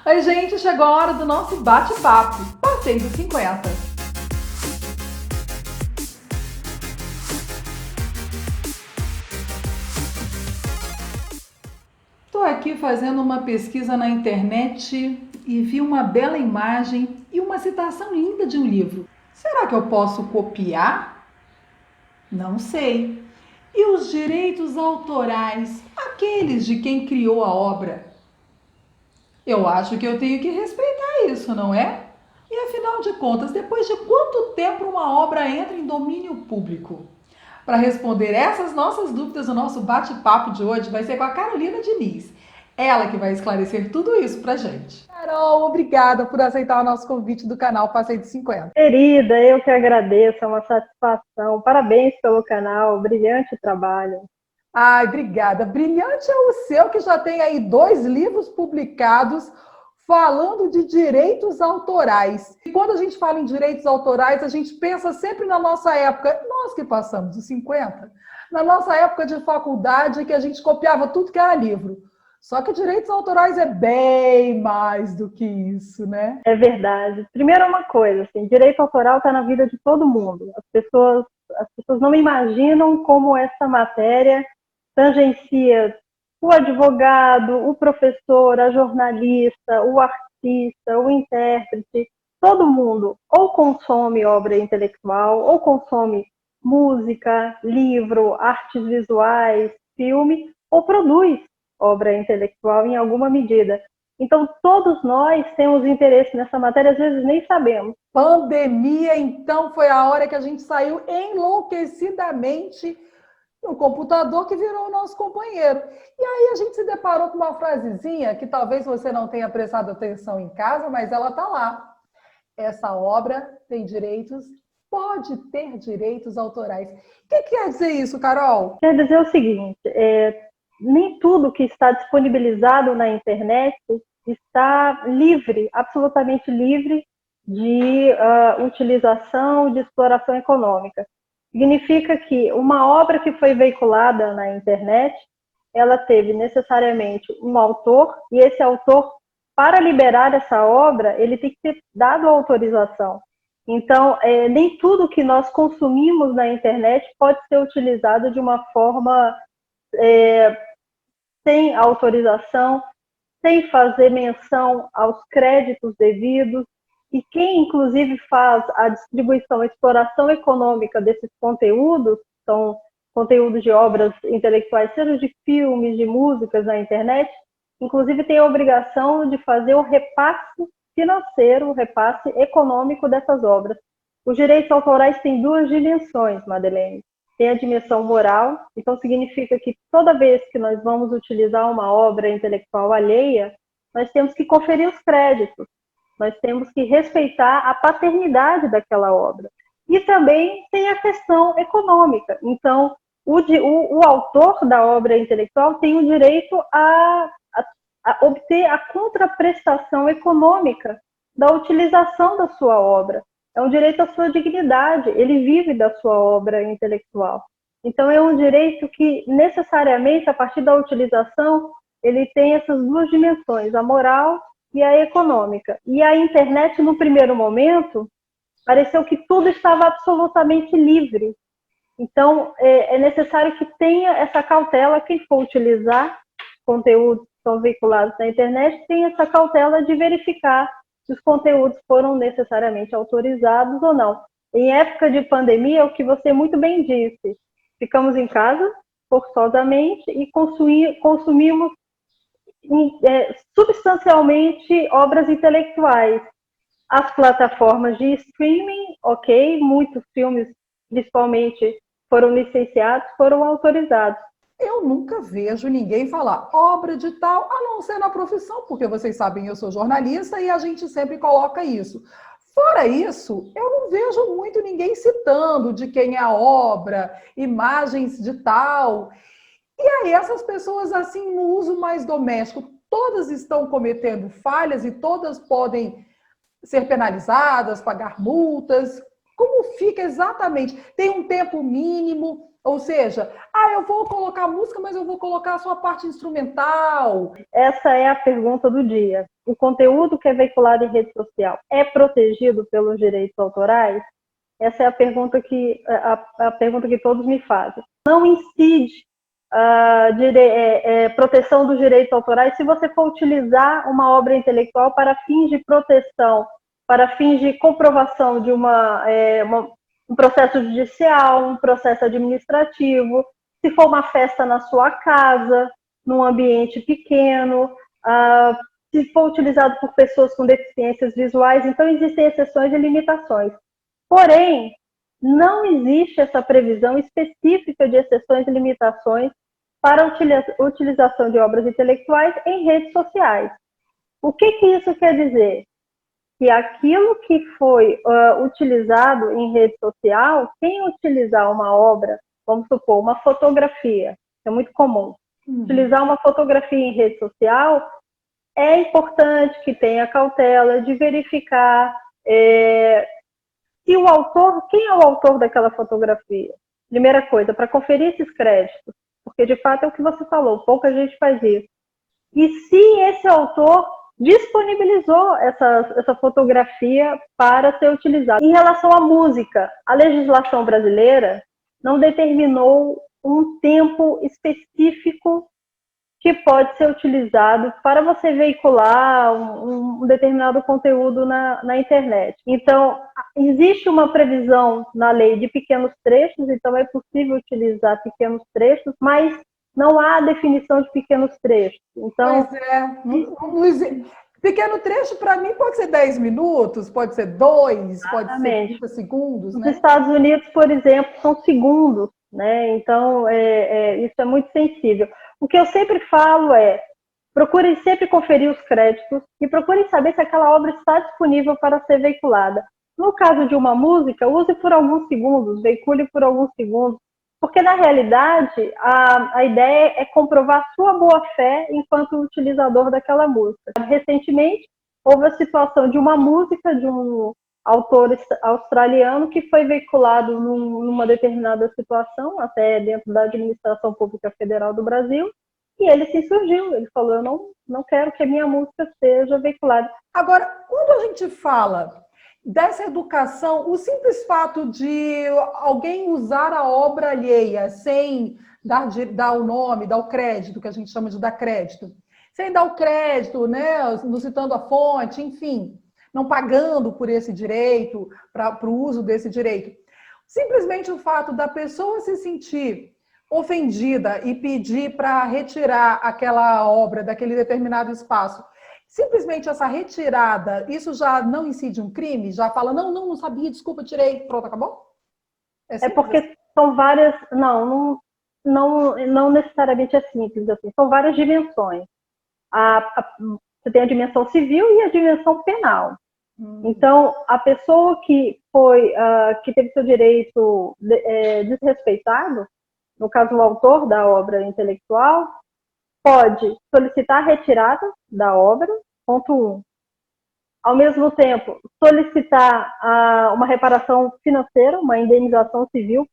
Oi, gente, chegou a hora do nosso bate-papo. Passeio dos 50. Estou aqui fazendo uma pesquisa na internet e vi uma bela imagem e uma citação linda de um livro. Será que eu posso copiar? Não sei. E os direitos autorais, aqueles de quem criou a obra? Eu acho que eu tenho que respeitar isso, não é? E afinal de contas, depois de quanto tempo uma obra entra em domínio público? Para responder essas nossas dúvidas, o nosso bate-papo de hoje vai ser com a Carolina Diniz. Ela que vai esclarecer tudo isso pra gente. Carol, obrigada por aceitar o nosso convite do canal Passeio de 50. Querida, eu que agradeço, é uma satisfação. Parabéns pelo canal, brilhante trabalho. Ai, obrigada. Brilhante é o seu, que já tem aí 2 livros publicados falando de direitos autorais. E quando a gente fala em direitos autorais, a gente pensa sempre na nossa época, nós que passamos dos 50, na nossa época de faculdade, que a gente copiava tudo que era livro. Só que direitos autorais é bem mais do que isso, né? É verdade. Primeiro uma coisa, assim, direito autoral está na vida de todo mundo. As pessoas não imaginam como essa matéria tangencia o advogado, o professor, a jornalista, o artista, o intérprete. Todo mundo ou consome obra intelectual, ou consome música, livro, artes visuais, filme, ou produz obra intelectual em alguma medida. Então, todos nós temos interesse nessa matéria, às vezes nem sabemos. Pandemia, então, foi a hora que a gente saiu enlouquecidamente no computador, que virou o nosso companheiro. E aí a gente se deparou com uma frasezinha que talvez você não tenha prestado atenção em casa, mas ela está lá. Essa obra tem direitos, pode ter direitos autorais. O que quer dizer isso, Carol? Quer dizer o seguinte, nem tudo que está disponibilizado na internet está livre, absolutamente livre de utilização, de exploração econômica. Significa que uma obra que foi veiculada na internet, ela teve necessariamente um autor, e esse autor, para liberar essa obra, ele tem que ter dado autorização. Então, nem tudo que nós consumimos na internet pode ser utilizado de uma forma sem autorização, sem fazer menção aos créditos devidos, e quem, inclusive, faz a distribuição, a exploração econômica desses conteúdos, são conteúdos de obras intelectuais, seja de filmes, de músicas na internet, inclusive tem a obrigação de fazer o repasse financeiro, o repasse econômico dessas obras. Os direitos autorais têm 2 dimensões, Madeleine. Tem a dimensão moral, então significa que toda vez que nós vamos utilizar uma obra intelectual alheia, nós temos que conferir os créditos, nós temos que respeitar a paternidade daquela obra. E também tem a questão econômica. Então, o autor da obra intelectual tem o direito a obter a contraprestação econômica da utilização da sua obra. É um direito à sua dignidade, ele vive da sua obra intelectual. Então, é um direito que, necessariamente, a partir da utilização, ele tem essas 2 dimensões, a moral e a econômica. E a internet, no primeiro momento, pareceu que tudo estava absolutamente livre. Então, é necessário que tenha essa cautela, quem for utilizar conteúdos que são veiculados na internet, tenha essa cautela de verificar se os conteúdos foram necessariamente autorizados ou não. Em época de pandemia, o que você muito bem disse, ficamos em casa, forçosamente, e consumimos substancialmente obras intelectuais. As plataformas de streaming, ok, muitos filmes, principalmente, foram licenciados, foram autorizados. Eu nunca vejo ninguém falar obra de tal, a não ser na profissão, porque vocês sabem, eu sou jornalista e a gente sempre coloca isso. Fora isso, eu não vejo muito ninguém citando de quem é a obra, imagens de tal. E aí, essas pessoas, assim, no uso mais doméstico, todas estão cometendo falhas e todas podem ser penalizadas, pagar multas. Como fica exatamente? Tem um tempo mínimo? Ou seja, eu vou colocar música, mas eu vou colocar só a parte instrumental. Essa é a pergunta do dia. o conteúdo que é veiculado em rede social é protegido pelos direitos autorais? Essa é a pergunta que todos me fazem. Não incide proteção dos direitos autorais se você for utilizar uma obra intelectual para fins de proteção, para fins de comprovação de um processo judicial, um processo administrativo, se for uma festa na sua casa, num ambiente pequeno, se for utilizado por pessoas com deficiências visuais. Então, existem exceções e limitações. Porém, não existe essa previsão específica de exceções e limitações para a utilização de obras intelectuais em redes sociais. O que isso quer dizer? Que aquilo que foi utilizado em rede social, quem utilizar uma obra, vamos supor, uma fotografia, é muito comum, utilizar uma fotografia em rede social, é importante que tenha cautela de verificar se o autor, quem é o autor daquela fotografia? Primeira coisa, para conferir esses créditos, porque de fato é o que você falou, pouca gente faz isso. E se esse autor disponibilizou essa fotografia para ser utilizada. Em relação à música, a legislação brasileira não determinou um tempo específico que pode ser utilizado para você veicular um determinado conteúdo na internet. Então, existe uma previsão na lei de pequenos trechos, então é possível utilizar pequenos trechos, mas não há definição de pequenos trechos. Então, pois é. Pequeno trecho, para mim, pode ser 10 minutos, pode ser 2, pode ser 30 segundos. Nos Estados Unidos, por exemplo, são segundos, né? Então, isso é muito sensível. O que eu sempre falo é, procurem sempre conferir os créditos e procurem saber se aquela obra está disponível para ser veiculada. No caso de uma música, use por alguns segundos, veicule por alguns segundos, porque, na realidade, a ideia é comprovar sua boa-fé enquanto utilizador daquela música. Recentemente, houve a situação de uma música de um autor australiano que foi veiculado numa determinada situação, até dentro da Administração Pública Federal do Brasil, e ele se insurgiu, ele falou, eu não quero que a minha música seja veiculada. Agora, quando a gente fala dessa educação, o simples fato de alguém usar a obra alheia sem dar o nome, dar o crédito, que a gente chama de dar crédito, sem dar o crédito, né, não citando a fonte, enfim, não pagando por esse direito, para o uso desse direito. Simplesmente o fato da pessoa se sentir ofendida e pedir para retirar aquela obra daquele determinado espaço, simplesmente essa retirada, isso já não incide um crime? Já fala, não sabia, desculpa, tirei, pronto, acabou? É porque são várias, não necessariamente é simples assim, são várias dimensões. Você tem a dimensão civil e a dimensão penal. Então, a pessoa que teve seu direito desrespeitado, no caso o autor da obra intelectual, pode solicitar a retirada da obra, ponto 1. Ao mesmo tempo, solicitar uma reparação financeira, uma indenização civil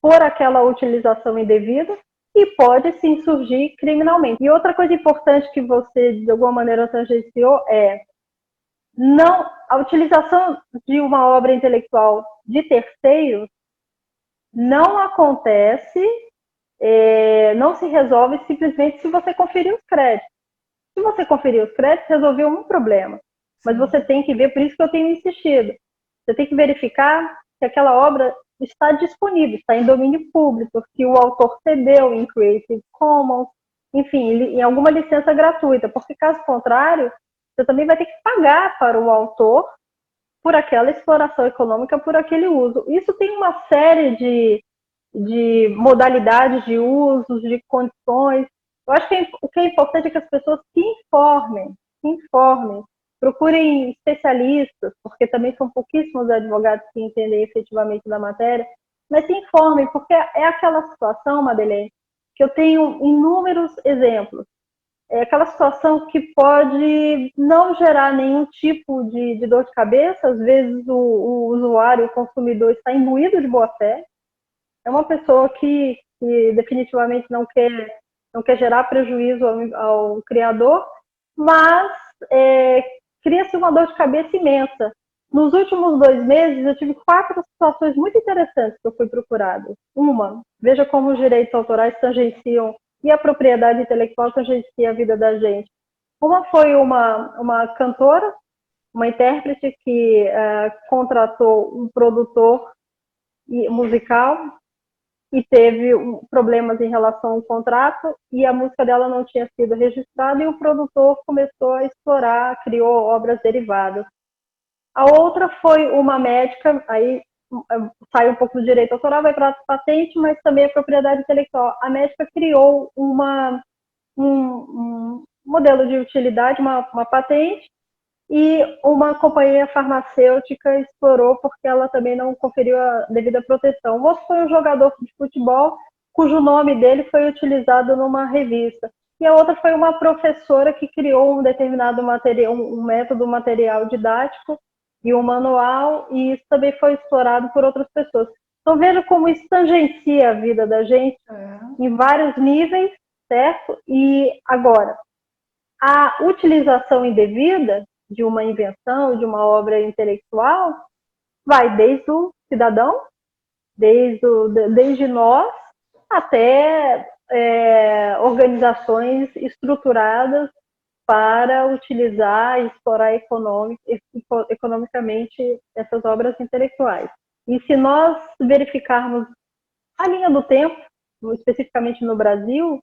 por aquela utilização indevida e pode se insurgir criminalmente. E outra coisa importante que você, de alguma maneira, tangenciou é a utilização de uma obra intelectual de terceiros não acontece, não se resolve simplesmente se você conferir os créditos. Se você conferir os créditos, resolveu um problema. Mas você tem que ver, por isso que eu tenho insistido, você tem que verificar se aquela obra está disponível, está em domínio público, se o autor cedeu em Creative Commons, enfim, em alguma licença gratuita, porque caso contrário, você também vai ter que pagar para o autor por aquela exploração econômica, por aquele uso. Isso tem uma série de modalidades de usos, de condições. Eu acho que o que é importante é que as pessoas se informem, procurem especialistas, porque também são pouquíssimos advogados que entendem efetivamente da matéria, mas se informem, porque é aquela situação, Madeleine, que eu tenho inúmeros exemplos. É aquela situação que pode não gerar nenhum tipo de dor de cabeça, às vezes o usuário, o consumidor está imbuído de boa-fé, é uma pessoa que definitivamente não quer gerar prejuízo ao criador, mas cria-se uma dor de cabeça imensa. Nos últimos 2 meses, eu tive 4 situações muito interessantes que eu fui procurada. Uma, veja como os direitos autorais tangenciam e a propriedade intelectual tangencia a vida da gente. Uma foi uma cantora, uma intérprete que contratou um produtor musical e teve problemas em relação ao contrato e a música dela não tinha sido registrada e o produtor começou a explorar, criou obras derivadas. A outra foi uma médica, aí sai um pouco do direito autoral, vai para a patente, mas também a propriedade intelectual. A médica criou um modelo de utilidade, uma patente, e uma companhia farmacêutica explorou porque ela também não conferiu a devida proteção. O outro foi um jogador de futebol cujo nome dele foi utilizado numa revista. E a outra foi uma professora que criou um determinado material, um método material didático e um manual, e isso também foi explorado por outras pessoas. Então veja como isso tangencia a vida da gente em vários níveis, certo? E agora, a utilização indevida de uma invenção, de uma obra intelectual, vai desde o cidadão, desde nós, até organizações estruturadas para utilizar e explorar economicamente essas obras intelectuais. E se nós verificarmos a linha do tempo, especificamente no Brasil,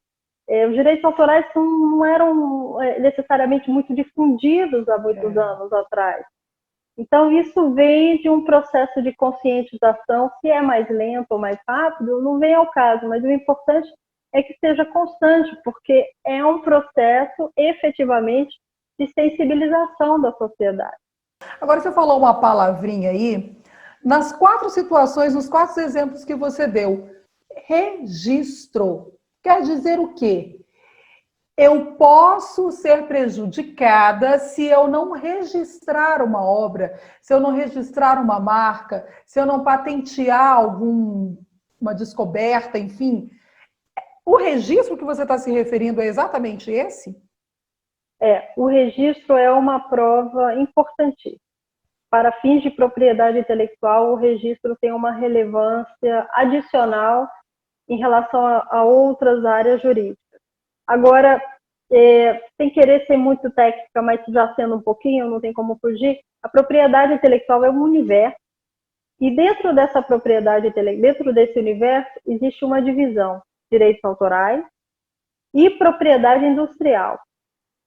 os direitos autorais não eram necessariamente muito difundidos há muitos anos atrás. Então, isso vem de um processo de conscientização, se é mais lento ou mais rápido, não vem ao caso, mas o importante é que seja constante, porque é um processo, efetivamente, de sensibilização da sociedade. Agora, você falou uma palavrinha aí, nas 4 situações, nos 4 exemplos que você deu, registro. Quer dizer o quê? Eu posso ser prejudicada se eu não registrar uma obra, se eu não registrar uma marca, se eu não patentear uma descoberta, enfim. O registro que você está se referindo é exatamente esse? O registro é uma prova importantíssima. Para fins de propriedade intelectual, o registro tem uma relevância adicional em relação a outras áreas jurídicas. Agora, sem querer ser muito técnica, mas já sendo um pouquinho, não tem como fugir, a propriedade intelectual é um universo, e dentro dessa propriedade, dentro desse universo, existe uma divisão, direitos autorais e propriedade industrial.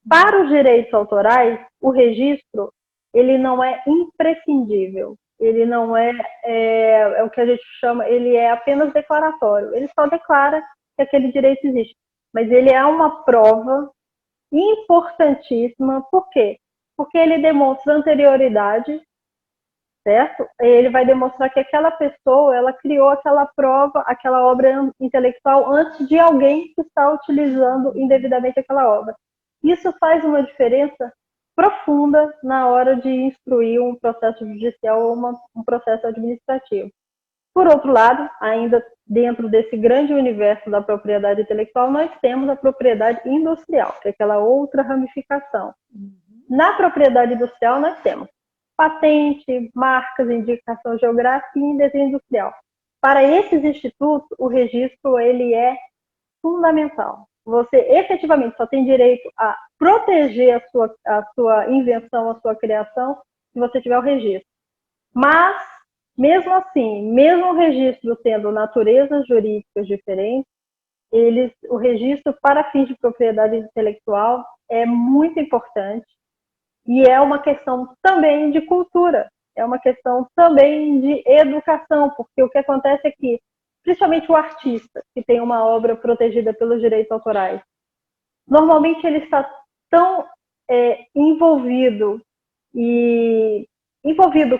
Para os direitos autorais, o registro, ele não é imprescindível, ele não é o que a gente chama, ele é apenas declaratório, ele só declara que aquele direito existe. Mas ele é uma prova importantíssima. Por quê? Porque ele demonstra anterioridade, certo? Ele vai demonstrar que aquela pessoa, ela criou aquela prova, aquela obra intelectual antes de alguém que está utilizando indevidamente aquela obra. Isso faz uma diferença profunda na hora de instruir um processo judicial ou um processo administrativo. Por outro lado, ainda dentro desse grande universo da propriedade intelectual, nós temos a propriedade industrial, que é aquela outra ramificação. Na propriedade industrial, nós temos patente, marcas, indicação geográfica e desenho industrial. Para esses institutos, o registro ele é fundamental. Você efetivamente só tem direito a proteger a sua invenção, a sua criação, se você tiver o registro. Mas, mesmo assim, mesmo o registro tendo naturezas jurídicas diferentes, o registro para fins de propriedade intelectual é muito importante e é uma questão também de cultura, é uma questão também de educação, porque o que acontece é que, principalmente o artista, que tem uma obra protegida pelos direitos autorais, normalmente ele está tão envolvido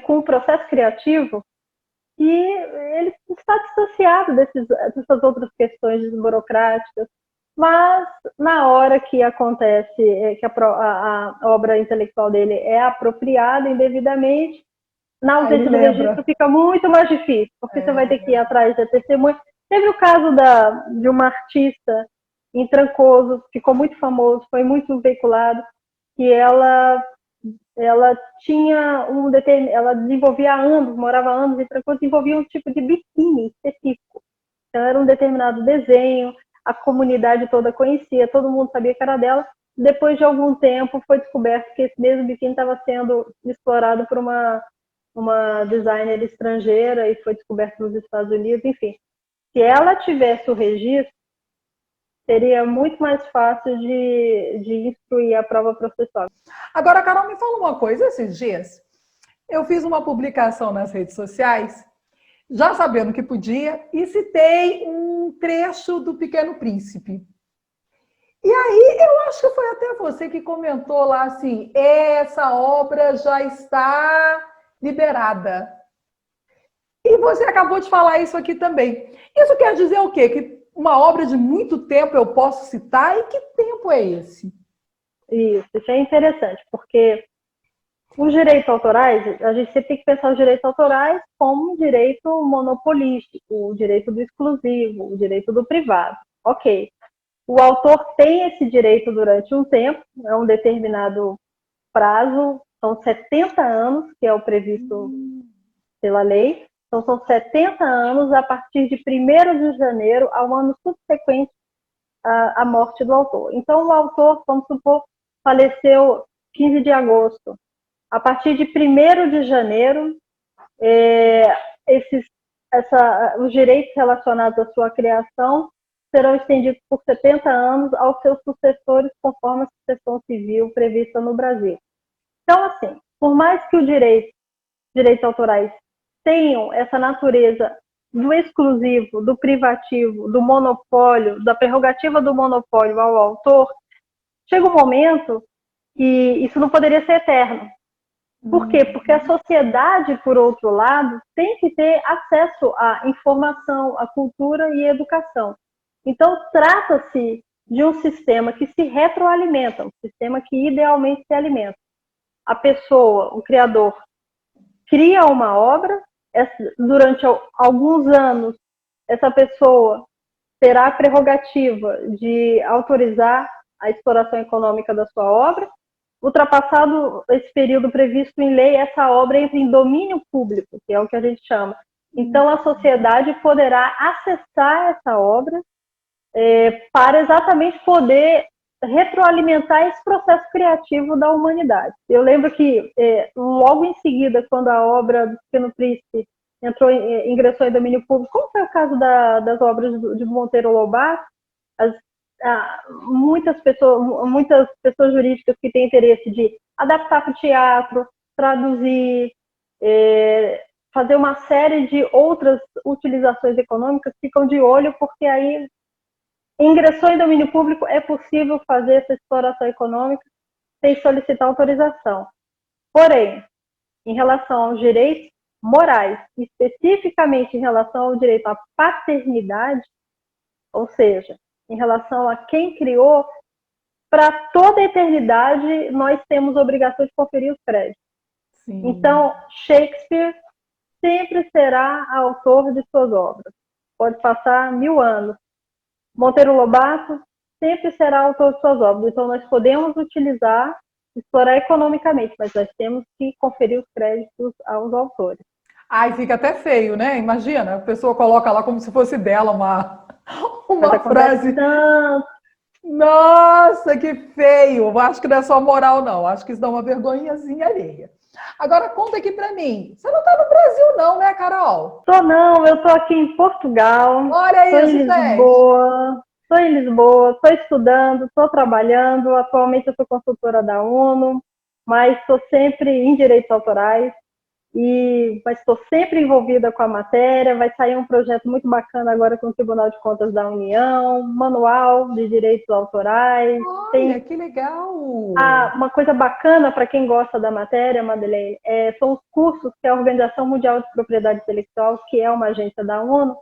com o processo criativo que ele está distanciado dessas outras questões burocráticas. Mas na hora que acontece, que a obra intelectual dele é apropriada indevidamente, na ausência do registro fica muito mais difícil, porque você vai ter que ir atrás da testemunha. Teve o caso de uma artista em Trancoso, ficou muito famoso, foi muito veiculado, que ela tinha ela desenvolvia há anos, morava há anos em Frankfurt, desenvolvia um tipo de biquíni específico. Então era um determinado desenho, a comunidade toda conhecia, todo mundo sabia que era dela. Depois de algum tempo foi descoberto que esse mesmo biquíni estava sendo explorado por uma designer estrangeira e foi descoberto nos Estados Unidos, enfim. Se ela tivesse o registro, seria muito mais fácil de instruir a prova processual. Agora, Carol, me fala uma coisa, esses dias eu fiz uma publicação nas redes sociais, já sabendo que podia, e citei um trecho do Pequeno Príncipe. E aí, eu acho que foi até você que comentou lá assim, essa obra já está liberada. E você acabou de falar isso aqui também. Isso quer dizer o quê? Que uma obra de muito tempo eu posso citar? E que tempo é esse? Isso é interessante, porque os direitos autorais, a gente sempre tem que pensar os direitos autorais como um direito monopolístico, o direito do exclusivo, o direito do privado. Ok. O autor tem esse direito durante um tempo, é um determinado prazo, são 70 anos, que é o previsto pela lei. Então, são 70 anos a partir de 1º de janeiro ao ano subsequente à morte do autor. Então, o autor, vamos supor, faleceu 15 de agosto. A partir de 1º de janeiro, os direitos relacionados à sua criação serão estendidos por 70 anos aos seus sucessores, conforme a sucessão civil prevista no Brasil. Então, assim, por mais que os direitos autorais tenham essa natureza do exclusivo, do privativo, do monopólio, da prerrogativa do monopólio ao autor, chega um momento que isso não poderia ser eterno. Por quê? Porque a sociedade, por outro lado, tem que ter acesso à informação, à cultura e à educação. Então, trata-se de um sistema que se retroalimenta, um sistema que idealmente se alimenta. A pessoa, o criador, cria uma obra, durante alguns anos, essa pessoa terá a prerrogativa de autorizar a exploração econômica da sua obra. Ultrapassado esse período previsto em lei, essa obra entra em domínio público, que é o que a gente chama. Então, a sociedade poderá acessar essa obra para exatamente poder retroalimentar esse processo criativo da humanidade. Eu lembro que, logo em seguida, quando a obra do Pequeno Príncipe ingressou em domínio público, como foi o caso das obras de Monteiro Lobato, muitas pessoas jurídicas que têm interesse de adaptar para o teatro, traduzir, fazer uma série de outras utilizações econômicas, ficam de olho, porque aí ingressou em domínio público, é possível fazer essa exploração econômica sem solicitar autorização. Porém, em relação aos direitos morais, especificamente em relação ao direito à paternidade, ou seja, em relação a quem criou, para toda a eternidade nós temos obrigação de conferir os créditos. Sim. Então, Shakespeare sempre será autor de suas obras. Pode passar 1000 anos. Monteiro Lobato sempre será autor de suas obras. Então, nós podemos utilizar, explorar economicamente, mas nós temos que conferir os créditos aos autores. Ai, fica até feio, né? Imagina, a pessoa coloca lá como se fosse dela uma frase. Nossa, que feio! Acho que não é só moral, não. Acho que isso dá uma vergonhazinha alheia. Agora, conta aqui pra mim. Você não tá no Brasil, não, né, Carol? Tô não, eu tô aqui em Portugal. Olha isso, gente. Tô em Lisboa, tô estudando, tô trabalhando. Atualmente eu sou consultora da ONU, mas estou sempre em direitos autorais. Mas estou sempre envolvida com a matéria. Vai sair um projeto muito bacana agora com o Tribunal de Contas da União, manual de direitos autorais. Olha, que legal! Uma coisa bacana para quem gosta da matéria, Madeleine, são os cursos que a Organização Mundial de Propriedade Intelectual, que é uma agência da ONU,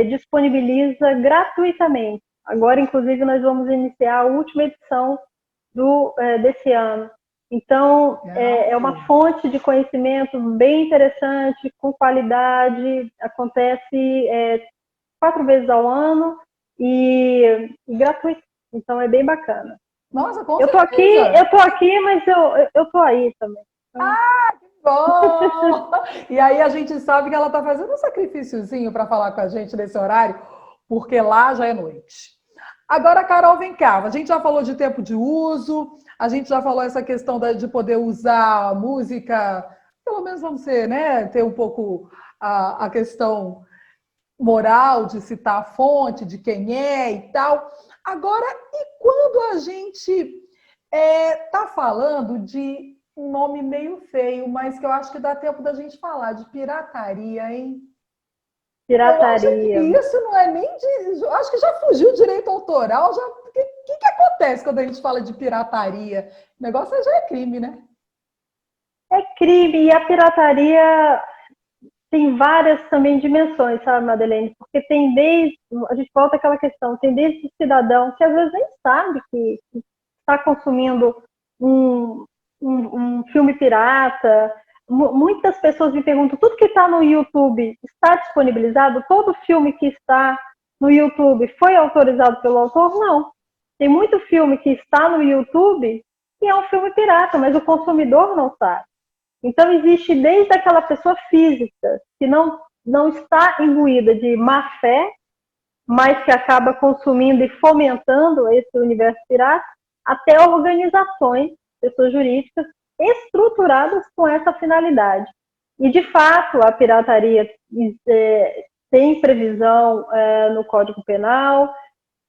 disponibiliza gratuitamente. Agora, inclusive, nós vamos iniciar a última edição desse ano. Então, é uma fonte de conhecimento bem interessante, com qualidade, acontece 4 vezes ao ano e gratuito. Então, é bem bacana. Nossa, com Eu tô aqui, certeza. eu tô aqui, mas eu tô aqui, eu tô aqui, mas eu tô aí também. Então, Bom! E aí a gente sabe que ela está fazendo um sacrifíciozinho para falar com a gente nesse horário, porque lá já é noite. Agora, Carol, vem cá. A gente já falou de tempo de uso, a gente já falou essa questão de poder usar a música, pelo menos vamos ser, né? Ter um pouco a questão moral de citar a fonte, de quem é e tal. Agora, e quando a gente está falando de um nome meio feio, mas que eu acho que dá tempo da gente falar, de pirataria, hein? Eu acho que pirataria. isso não é nem de. Acho que já fugiu o direito autoral. Já... O que acontece quando a gente fala de pirataria? O negócio já é crime, né? É crime, e a pirataria tem várias também dimensões, sabe, Madeleine? Porque tem desde, a gente volta àquela questão, tem desde o cidadão que às vezes nem sabe que está consumindo um, um filme pirata. Muitas pessoas me perguntam, tudo que está no YouTube está disponibilizado? Todo filme que está no YouTube foi autorizado pelo autor? Não. Tem muito filme que está no YouTube e é um filme pirata, mas o consumidor não sabe. Então, existe desde aquela pessoa física que não está imbuída de má fé, mas que acaba consumindo e fomentando esse universo pirata, até organizações, pessoas jurídicas, estruturadas com essa finalidade. E, de fato, a pirataria tem previsão no Código Penal,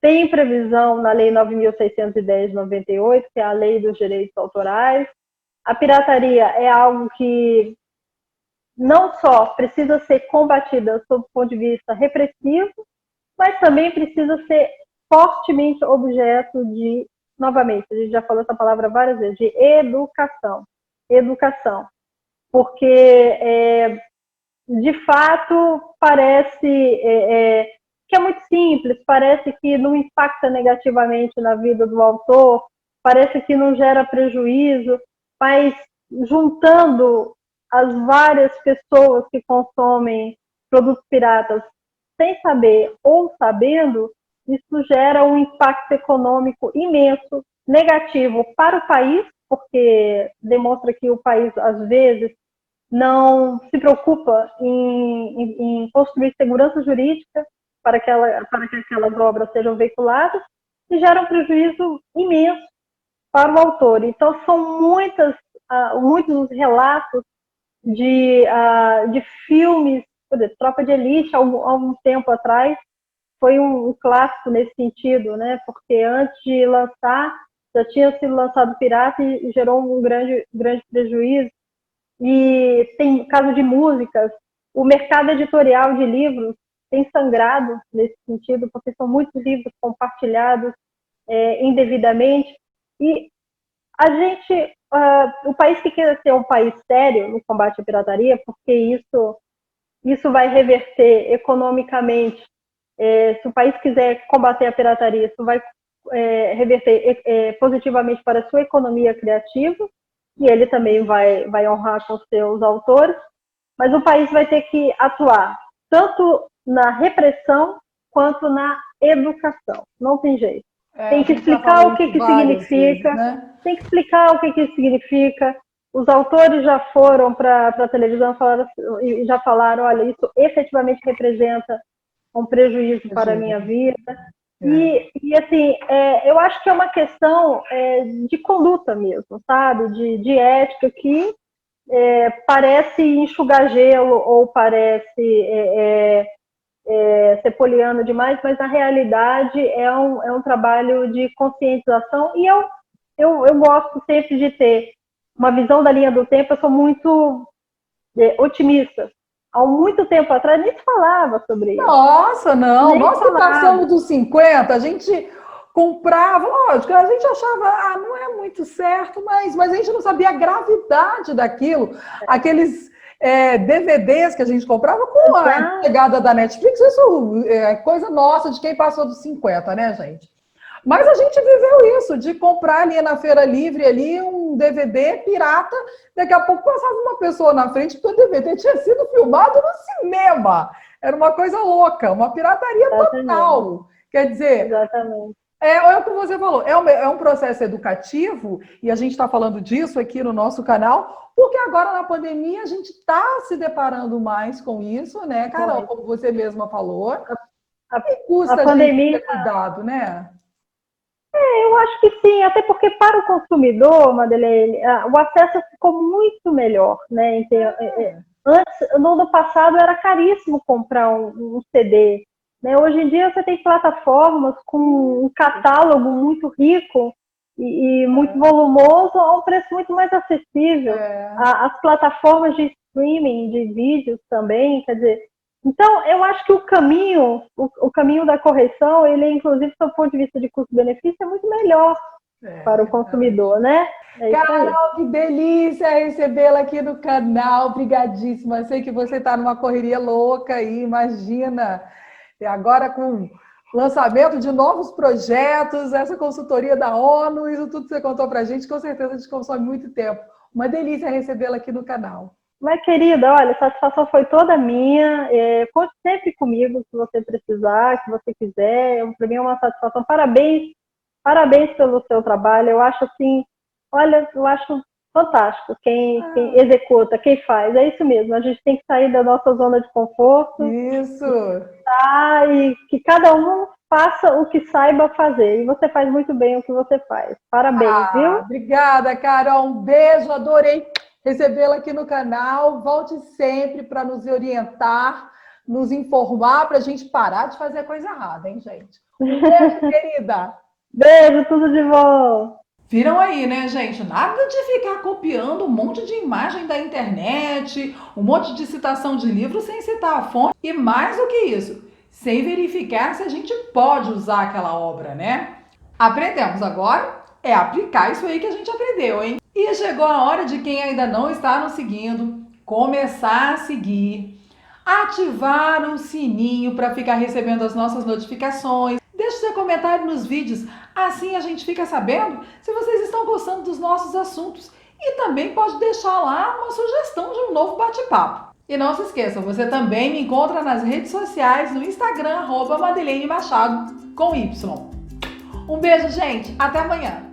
tem previsão na Lei 9.610 de 98, que é a Lei dos Direitos Autorais. A pirataria é algo que não só precisa ser combatida sob o ponto de vista repressivo, mas também precisa ser fortemente objeto de, novamente, a gente já falou essa palavra várias vezes, de educação. Educação. Porque, de fato, parece que é muito simples, parece que não impacta negativamente na vida do autor, parece que não gera prejuízo, mas juntando as várias pessoas que consomem produtos piratas sem saber ou sabendo, isso gera um impacto econômico imenso, negativo para o país, porque demonstra que o país, às vezes, não se preocupa em construir segurança jurídica para que aquelas obras sejam veiculadas, e gera um prejuízo imenso para o autor. Então, são muitos os relatos de filmes, por exemplo, Tropa de Elite, há um tempo atrás, foi um clássico nesse sentido, né? Porque antes de lançar, já tinha sido lançado pirata e gerou um grande prejuízo. E tem caso de músicas, o mercado editorial de livros tem sangrado nesse sentido, porque são muitos livros compartilhados indevidamente. E a gente, o país que quer ser um país sério no combate à pirataria, porque isso vai reverter economicamente. Se o país quiser combater a pirataria, isso vai reverter positivamente para a sua economia criativa, e ele também vai honrar com seus autores, mas o país vai ter que atuar tanto na repressão quanto na educação. Não tem jeito. A Tem que gente já explicar falou o que, isso que várias vezes, significa, né? tem que explicar o que, que isso significa. Os autores já foram para a televisão e já falaram, olha, isso efetivamente representa um prejuízo para a minha vida. E assim, eu acho que é uma questão de conduta mesmo, sabe? De ética que parece enxugar gelo ou parece ser poliana demais, mas na realidade é um trabalho de conscientização, e eu gosto sempre de ter uma visão da linha do tempo. Eu sou muito otimista. Há muito tempo atrás nem se falava sobre isso. Nossa, não. Nem Nós se que falava. passamos dos 50, a gente comprava, lógico, a gente achava, não é muito certo, mas a gente não sabia a gravidade daquilo. Aqueles DVDs que a gente comprava com a Exato. chegada da Netflix, isso é coisa nossa de quem passou dos 50, né, gente? Mas a gente viveu isso, de comprar ali na Feira Livre ali um DVD pirata, daqui a pouco passava uma pessoa na frente, porque o DVD tinha sido filmado no cinema. Era uma coisa louca, uma pirataria Exatamente. total. Quer dizer, Exatamente. É o que você falou, é um processo educativo, e a gente está falando disso aqui no nosso canal, porque agora na pandemia a gente está se deparando mais com isso, né, Carol? Como você mesma falou, e A custa a gente pandemia, ter cuidado, né? eu acho que sim, até porque para o consumidor, Madeleine, o acesso ficou muito melhor, né? Antes, no ano passado, era caríssimo comprar um CD, né? Hoje em dia você tem plataformas com um catálogo muito rico e muito volumoso a um preço muito mais acessível. É. As plataformas de streaming de vídeos também, quer dizer, então, eu acho que o caminho da correção, ele, inclusive, do ponto de vista de custo-benefício, é muito melhor para o consumidor, né? Carol, que delícia recebê-la aqui no canal, obrigadíssima. Sei que você está numa correria louca aí, imagina. E agora com lançamento de novos projetos, essa consultoria da ONU, isso tudo que você contou para a gente, com certeza a gente consome muito tempo. Uma delícia recebê-la aqui no canal. Mas, querida, olha, a satisfação foi toda minha. Conte sempre comigo se você precisar, se você quiser. Para mim é uma satisfação. Parabéns, parabéns pelo seu trabalho. Eu acho assim, olha, eu acho fantástico quem executa, quem faz. É isso mesmo. A gente tem que sair da nossa zona de conforto. Isso. E que cada um faça o que saiba fazer. E você faz muito bem o que você faz. Parabéns, viu? Obrigada, Carol. Um beijo, adorei recebê-la aqui no canal. Volte sempre para nos orientar, nos informar, para a gente parar de fazer coisa errada, hein, gente? Um beijo, querida. Beijo, tudo de bom. Viram aí, né, gente? Nada de ficar copiando um monte de imagem da internet, um monte de citação de livro sem citar a fonte. E mais do que isso, sem verificar se a gente pode usar aquela obra, né? Aprendemos agora é aplicar isso aí que a gente aprendeu, hein? E chegou a hora de quem ainda não está nos seguindo, começar a seguir, ativar o sininho para ficar recebendo as nossas notificações. Deixe seu comentário nos vídeos, assim a gente fica sabendo se vocês estão gostando dos nossos assuntos. E também pode deixar lá uma sugestão de um novo bate-papo. E não se esqueça, você também me encontra nas redes sociais, no Instagram, @Madeleine Machado, com Y. Um beijo, gente. Até amanhã.